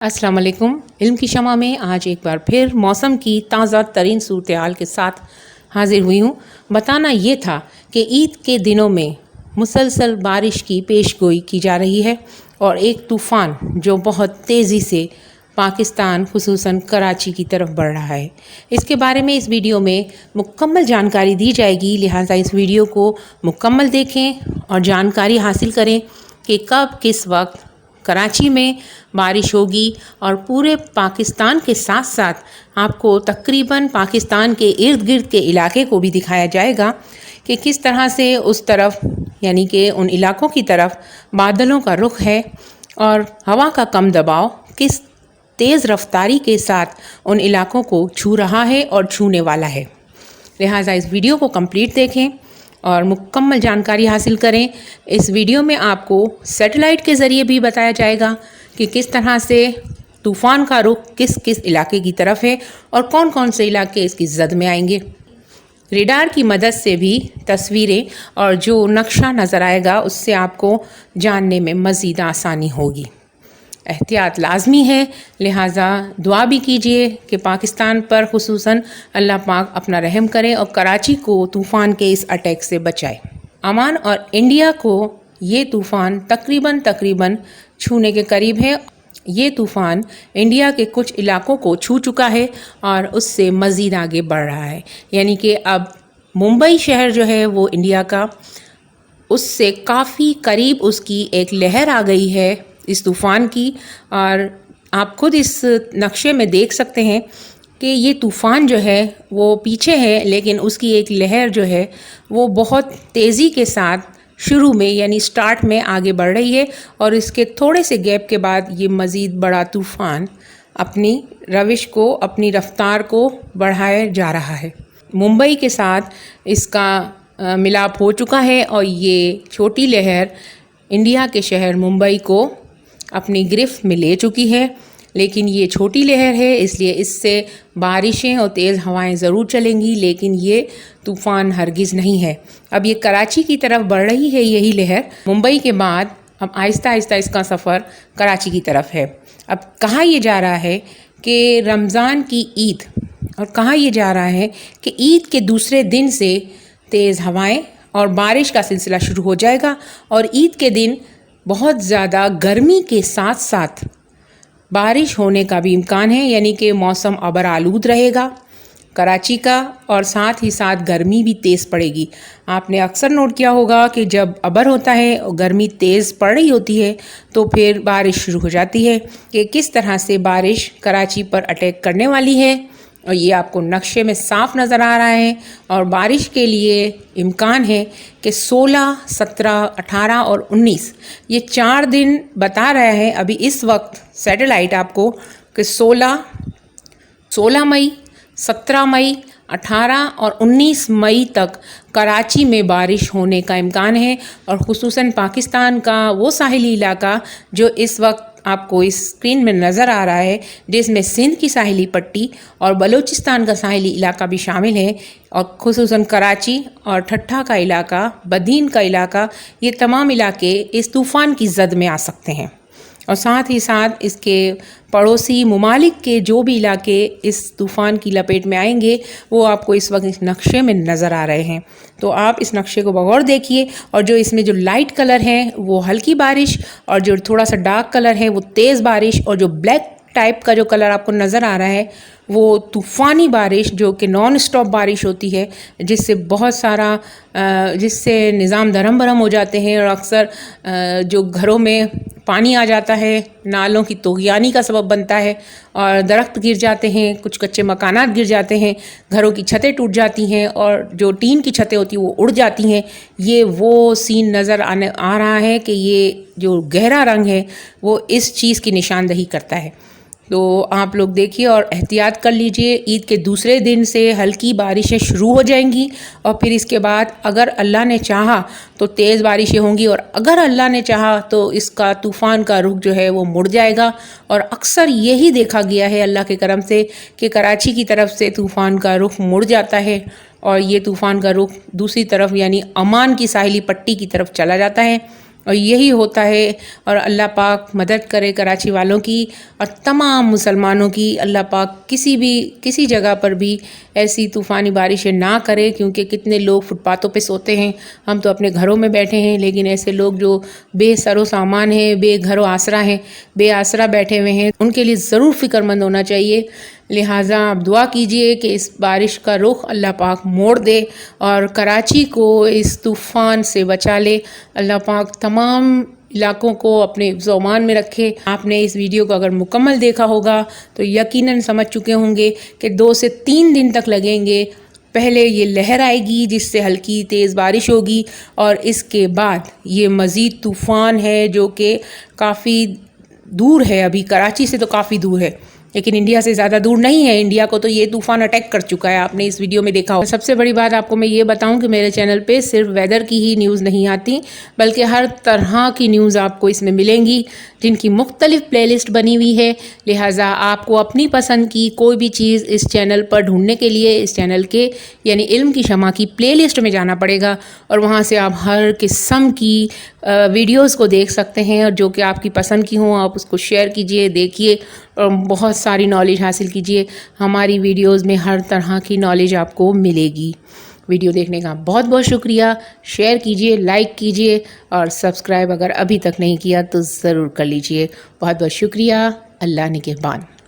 अस्सलाम वालेकुम। इल्म की शमा में आज एक बार फिर मौसम की ताज़ा तरीन सूरत-ए-हाल के साथ हाजिर हुई हूँ। बताना ये था कि ईद के दिनों में मुसलसल बारिश की पेशगोई की जा रही है और एक तूफ़ान जो बहुत तेज़ी से पाकिस्तान खुसूसन कराची की तरफ बढ़ रहा है। इसके बारे में इस वीडियो में मुकम्मल जानकारी दी जाएगी, लिहाजा इस वीडियो को मुकम्मल देखें और जानकारी हासिल करें कि कब किस वक्त कराची में बारिश होगी और पूरे पाकिस्तान के साथ साथ आपको तकरीबन पाकिस्तान के इर्द गिर्द के इलाके को भी दिखाया जाएगा कि किस तरह से उस तरफ यानी कि उन इलाकों की तरफ बादलों का रुख है और हवा का कम दबाव किस तेज़ रफ्तारी के साथ उन इलाकों को छू रहा है और छूने वाला है। लिहाजा इस वीडियो को कंप्लीट देखें और मुकम्मल जानकारी हासिल करें। इस वीडियो में आपको सैटेलाइट के ज़रिए भी बताया जाएगा कि किस तरह से तूफ़ान का रुख किस किस इलाके की तरफ है और कौन कौन से इलाके इसकी जद में आएंगे। रेडार की मदद से भी तस्वीरें और जो नक्शा नज़र आएगा उससे आपको जानने में मज़ीद आसानी होगी। एहतियात लाजमी है, लिहाजा दुआ भी कीजिए कि पाकिस्तान पर खुसूसन अल्लाह पाक अपना रहम करे और कराची को तूफ़ान के इस अटैक से बचाए। ओमान और इंडिया को ये तूफ़ान तकरीबन छूने के करीब है। ये तूफ़ान इंडिया के कुछ इलाकों को छू चुका है और उससे मज़ीद आगे बढ़ रहा है, यानी कि अब मुंबई शहर जो है वो इंडिया का उससे काफ़ी करीब उसकी एक लहर आ गई है इस तूफ़ान की। और आप खुद इस नक्शे में देख सकते हैं कि ये तूफ़ान जो है वो पीछे है, लेकिन उसकी एक लहर जो है वो बहुत तेज़ी के साथ शुरू में यानी स्टार्ट में आगे बढ़ रही है और इसके थोड़े से गैप के बाद ये मज़ीद बड़ा तूफ़ान अपनी रविश को, अपनी रफ्तार को बढ़ाए जा रहा है। मुंबई के साथ इसका मिलाप हो चुका है और ये छोटी लहर इंडिया के शहर मुंबई को अपनी गिरफ्त में ले चुकी है, लेकिन ये छोटी लहर है इसलिए इससे बारिशें और तेज़ हवाएं ज़रूर चलेंगी, लेकिन ये तूफ़ान हरगिज़ नहीं है। अब ये कराची की तरफ बढ़ रही है यही लहर। मुंबई के बाद अब आहिस्ता आहिस्ता इसका सफ़र कराची की तरफ है। अब कहाँ ये जा रहा है कि रमज़ान की ईद, और कहाँ ये जा रहा है कि ईद के दूसरे दिन से तेज़ हवाएं और बारिश का सिलसिला शुरू हो जाएगा और ईद के दिन बहुत ज़्यादा गर्मी के साथ साथ बारिश होने का भी इम्कान है, यानी कि मौसम अबर आलूद रहेगा कराची का और साथ ही साथ गर्मी भी तेज़ पड़ेगी। आपने अक्सर नोट किया होगा कि जब अबर होता है और गर्मी तेज़ पड़ रही होती है तो फिर बारिश शुरू हो जाती है कि किस तरह से बारिश कराची पर अटैक करने वाली है और ये आपको नक्शे में साफ नज़र आ रहा है। और बारिश के लिए इम्कान है कि 16, 17, 18 और 19 ये 4 दिन बता रहा है अभी इस वक्त सैटेलाइट आपको कि 16 मई, 17 मई, 18 और 19 मई तक कराची में बारिश होने का इम्कान है। और ख़ुसूसन पाकिस्तान का वो साहिली इलाका जो इस वक्त आपको इस स्क्रीन में नज़र आ रहा है, जिसमें सिंध की साहिली पट्टी और बलूचिस्तान का साहिली इलाका भी शामिल है और ख़ुसूसन कराची और ठट्ठा का इलाका, बदीन का इलाका, ये तमाम इलाके इस तूफ़ान की जद में आ सकते हैं। और साथ ही साथ इसके पड़ोसी ममालिक के जो भी इलाके इस तूफ़ान की लपेट में आएंगे वो आपको इस वक्त इस नक्शे में नज़र आ रहे हैं। तो आप इस नक्शे को बगौर देखिए और जो इसमें जो लाइट कलर है वो हल्की बारिश और जो थोड़ा सा डार्क कलर है वो तेज़ बारिश और जो ब्लैक टाइप का जो कलर आपको नज़र आ रहा है वो तूफ़ानी बारिश जो कि नॉन स्टॉप बारिश होती है, जिससे बहुत सारा जिससे निज़ाम धरम भरम हो जाते हैं और अक्सर जो घरों में पानी आ जाता है, नालों की तोग़यानी का सबब बनता है और दरख्त गिर जाते हैं, कुछ कच्चे मकानात गिर जाते हैं, घरों की छतें टूट जाती हैं और जो टीन की छतें होती हैं वो उड़ जाती हैं। ये वो सीन नज़र आ रहा है कि ये जो गहरा रंग है वो इस चीज़ की निशानदही करता है। तो आप लोग देखिए और एहतियात कर लीजिए। ईद के दूसरे दिन से हल्की बारिशें शुरू हो जाएंगी और फिर इसके बाद अगर अल्लाह ने चाहा तो तेज़ बारिशें होंगी और अगर अल्लाह ने चाहा तो इसका तूफ़ान का रुख जो है वो मुड़ जाएगा। और अक्सर यही देखा गया है अल्लाह के करम से कि कराची की तरफ से तूफ़ान का रुख मुड़ जाता है और ये तूफ़ान का रुख दूसरी तरफ यानी ओमान की साहिली पट्टी की तरफ चला जाता है اور یہی ہوتا ہے. اور اللہ پاک مدد کرے کراچی والوں کی اور تمام مسلمانوں کی. اللہ پاک کسی جگہ پر بھی ایسی طوفانی بارشیں نہ کرے، کیونکہ کتنے لوگ فٹ پاتھوں پہ سوتے ہیں. ہم تو اپنے گھروں میں بیٹھے ہیں، لیکن ایسے لوگ جو بے سر و سامان ہیں، بے گھر و آسرا ہیں، بے آسرا بیٹھے ہوئے ہیں، ان کے لیے ضرور فکر مند ہونا چاہیے. لہٰذا آپ دعا کیجئے کہ اس بارش کا رخ اللہ پاک موڑ دے اور کراچی کو اس طوفان سے بچا لے. اللہ پاک تمام علاقوں کو اپنے حفظ و امان میں رکھے. آپ نے اس ویڈیو کو اگر مکمل دیکھا ہوگا تو یقیناً سمجھ چکے ہوں گے کہ 2 سے 3 دن تک لگیں گے. پہلے یہ لہر آئے گی جس سے ہلکی تیز بارش ہوگی، اور اس کے بعد یہ مزید طوفان ہے جو کہ کافی دور ہے. ابھی کراچی سے تو کافی دور ہے، لیکن انڈیا سے زیادہ دور نہیں ہے. انڈیا کو تو یہ طوفان اٹیک کر چکا ہے، آپ نے اس ویڈیو میں دیکھا ہو. سب سے بڑی بات آپ کو میں یہ بتاؤں کہ میرے چینل پہ صرف ویدر کی ہی نیوز نہیں آتی، بلکہ ہر طرح کی نیوز آپ کو اس میں ملیں گی، جن کی مختلف پلے لسٹ بنی ہوئی ہے. لہٰذا آپ کو اپنی پسند کی کوئی بھی چیز اس چینل پر ڈھونڈنے کے لیے اس چینل کے یعنی علم کی شمع کی پلے لسٹ میں جانا پڑے گا، اور وہاں سے آپ ہر قسم کی ویڈیوز کو دیکھ سکتے ہیں، اور جو کہ آپ کی پسند کی ہوں آپ اس کو شیئر کیجئے، دیکھیے اور بہت ساری نالج حاصل کیجئے. ہماری ویڈیوز میں ہر طرح کی نالج آپ کو ملے گی. ویڈیو دیکھنے کا بہت بہت شکریہ. شیئر کیجئے، لائک کیجئے، اور سبسکرائب اگر ابھی تک نہیں کیا تو ضرور کر لیجئے. بہت بہت شکریہ. اللہ نگہبان.